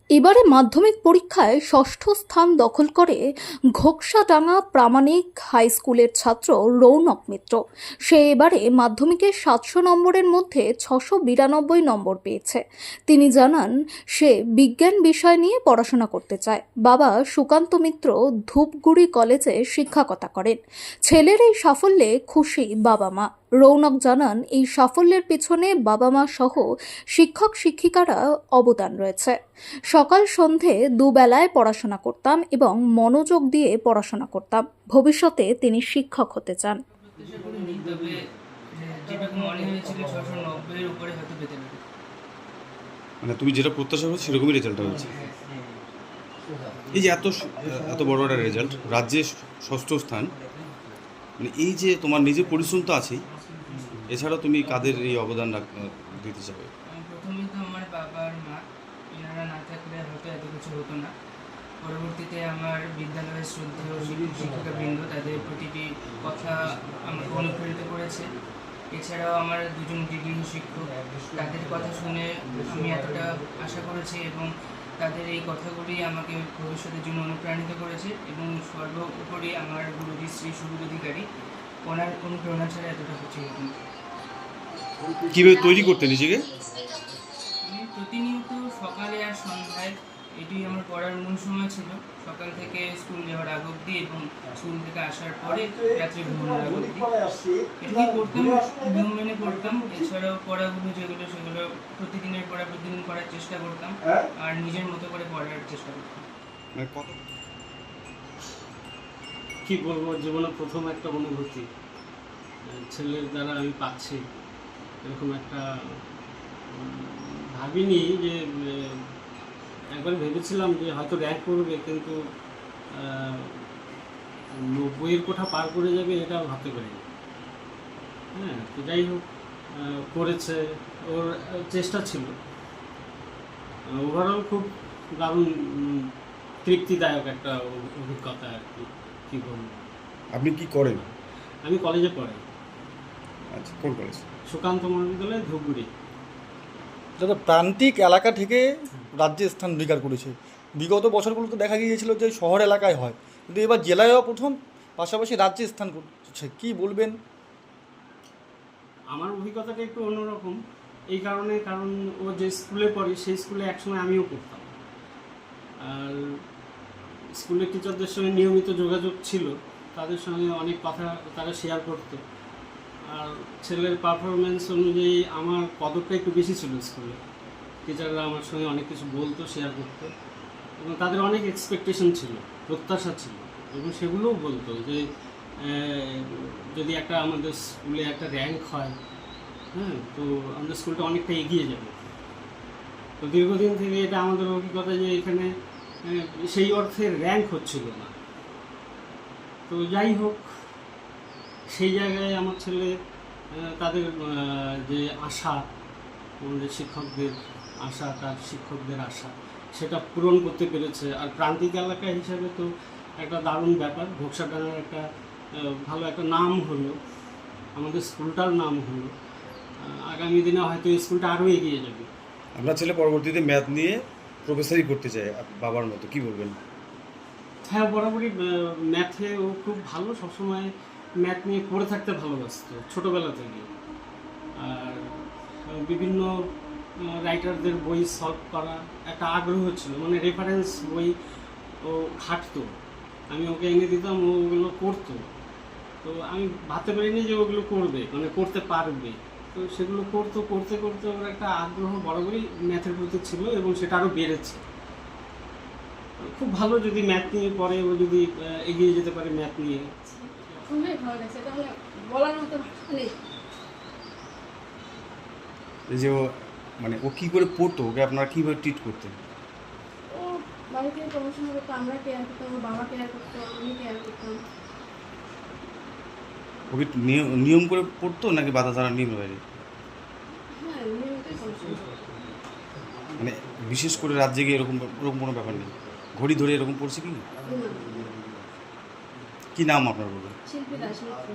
এবারে মাধ্যমিক পরীক্ষায় ষষ্ঠ স্থান দখল করে ঘোকসাডাঙ্গা প্রামাণিক হাই স্কুলের ছাত্র রৌনক মিত্র। সে এবারে মাধ্যমিকে 700 নম্বরের মধ্যে 692 নম্বর পেয়েছে। তিনি জানান সে বিজ্ঞান বিষয় নিয়ে পড়াশোনা করতে চায়। বাবা সুকান্ত মিত্র ধূপগুড়ি কলেজে শিক্ষকতা করেন। ছেলের এই সাফল্যে খুশি বাবা মা। রৌনক জানান এই সাফল্যের পিছনে বাবা মা সহ শিক্ষক শিক্ষিকারা অবদান রয়েছে। সকাল সন্ধে দুবেলায় পড়াশোনা করতাম এবং মনোযোগ দিয়ে পড়াশোনা করতাম। ভবিষ্যতে তিনি শিক্ষক হতে চান। মানে তুমি যেটা প্রত্যাশা করছো সেরকমই রেজাল্ট হয়েছে। এই যে এত বড় একটা রেজাল্ট, রাজ্যে ষষ্ঠ স্থান, মানে এই যে তোমার নিজের পরিশ্রম তো আছেই, এছাড়া তুমি কাদের এই অবদান দিতে চাও? প্রথমেই তো আমার বাবা আর মা, এনারা না থাকলে হয়তো এত কিছু হতো না। পরবর্তীতে আমার বিদ্যালয়ের শ্রদ্ধেয় শিক্ষিকাবৃন্দ, তাদের প্রতিটি কথা আমাকে অনুপ্রাণিত করেছে। এছাড়াও আমার দুজন ডিগ্রি শিক্ষক, তাদের কথা শুনে আমি এতটা আশা করেছি এবং তাদের এই কথাগুলি আমাকে ভবিষ্যতের জন্য অনুপ্রাণিত করেছে। এবং সর্বোপরি আমার গুরুজি শ্রী সুবোধ অধিকারী, ওনার অনুপ্রেরণা ছাড়া এতটা কিছু হতো না। কীভাবে তৈরি করতে নিজেকে? আমি প্রতিনিয়ত সকালে আর সন্ধ্যায়, এটি আমার পড়ার মূল সময় ছিল। সকাল থেকে স্কুল যাওয়ার আগ অবধি এবং স্কুল থেকে আসার পরে রাত্রে ঘুমানোর আগ অবধি এটি করতাম, নিয়ম মেনে করতাম। এছাড়াও পড়াগুলো যেগুলো সেগুলো প্রতিদিনের পড়া প্রতিদিন করার চেষ্টা করতাম আর নিজের মতো করে পড়ার চেষ্টা করতাম। কি বলবো, জীবনে প্রথম একটা অনুভূতি ছেলের দ্বারা আমি পাচ্ছি, এরকম একটা ভাবিনি। যে একবার ভেবেছিলাম যে হয়তো র্যাঙ্ক করবে, কিন্তু 90-এর কোঠা পার করে যাবে এটা ভাবতে পারিনি। হ্যাঁ, তো যাই হোক, করেছে, ওর চেষ্টা ছিল। ওভারঅল খুব দারুণ তৃপ্তিদায়ক একটা অভিজ্ঞতা আর কি। কী বলবো। আপনি কি করেন? আমি কলেজে পড়ি। আচ্ছা, কোন কলেজ? সুকান্ত মহাবিদ্যালয়, ধূপগুড়ি। যারা প্রান্তিক এলাকা থেকে রাজ্যে স্থান অধিকার করেছে। বিগত বছরগুলোতে দেখা গিয়েছিল যে শহর এলাকায় হয়, কিন্তু এবার জেলায়ও প্রথম, পাশাপাশি রাজ্যে স্থান করছে। কি বলবেন? আমার অভিজ্ঞতাটা একটু অন্যরকম এই কারণ ও যে স্কুলে পড়ে সেই স্কুলে একসময় আমিও পড়তাম। আর স্কুলের টিচারদের সঙ্গে নিয়মিত যোগাযোগ ছিল, তাদের সঙ্গে অনেক কথা তারা শেয়ার করতো। আর ছেলের পারফরমেন্স অনুযায়ী আমার পদকটা একটু বেশি ছিল স্কুলে। টিচাররা আমার সঙ্গে অনেক কিছু বলতো, শেয়ার করতো, এবং তাদের অনেক এক্সপেকটেশন ছিল, প্রত্যাশা ছিল, এবং সেগুলোও বলতো যে যদি একটা আমাদের স্কুলে একটা র্যাঙ্ক হয়, হ্যাঁ, তো আমাদের স্কুলটা অনেকটা এগিয়ে যাবে। তো দীর্ঘদিন থেকে এটা আমাদের অভিজ্ঞতা যে এখানে সেই অর্থে র্যাঙ্ক হচ্ছিল না। তো যাই হোক, সেই জায়গায় আমার ছেলে তাদের যে আশা, আমাদের শিক্ষকদের আশা, তার শিক্ষকদের আশা, সেটা পূরণ করতে পেরেছে। আর প্রান্তিক এলাকা হিসাবে তো একটা দারুণ ব্যাপার। ঘোকসাডাঙ্গার একটা ভালো একটা নাম হলো, আমাদের স্কুলটার নাম হলো। আগামী দিনে হয়তো এই স্কুলটা আরও এগিয়ে যাবে। আপনার ছেলে পরবর্তীতে ম্যাথ নিয়ে প্রফেসরই করতে চায় বাবার মতো, কি বলবেন? হ্যাঁ, বরাবরই ম্যাথে ও খুব ভালো, সবসময় ম্যাথ নিয়ে পড়ে থাকতে ভালোবাসত ছোটোবেলা থেকে। আর বিভিন্ন রাইটারদের বই সলভ করা একটা আগ্রহ ছিল, মানে রেফারেন্স বই ও ঘাঁটতো, আমি ওকে এনে দিতাম, ও ওগুলো করতো। তো আমি ভাবতে পারিনি যে ওগুলো করবে, মানে করতে পারবে। তো সেগুলো করতে করতে ওর একটা আগ্রহ বরাবরই ম্যাথের প্রতি ছিল, এবং সেটা আরও বেড়েছে। খুব ভালো, যদি ম্যাথ নিয়ে পড়ে, ও যদি এগিয়ে যেতে পারে ম্যাথ নিয়ে। খুবই ভালো লাগছে, তাহলে বলার মতো নেই। এই যে মানে ও কী করে পড়তো, ওকে আপনারা কীভাবে ট্রিট করতেন? ও বাড়িতে পড়াশোনা করতো, আমরা কেয়ার করতাম, বাবা কেয়ার করতো, আমি কেয়ার করতাম। ওকে নিয়ম করে পড়তো নাকি বাধা ছাড়া নিয়মের বাইরে? হ্যাঁ, নিয়মিতই পড়াশোনা করতো। মানে বিশেষ করে রাত জেগে এরকম কোনো ব্যাপার নেই, ঘড়ি ধরে এরকম পড়ছে কি? কি নাম আপনার বলবেন? শিল্পী দাস মিত্র।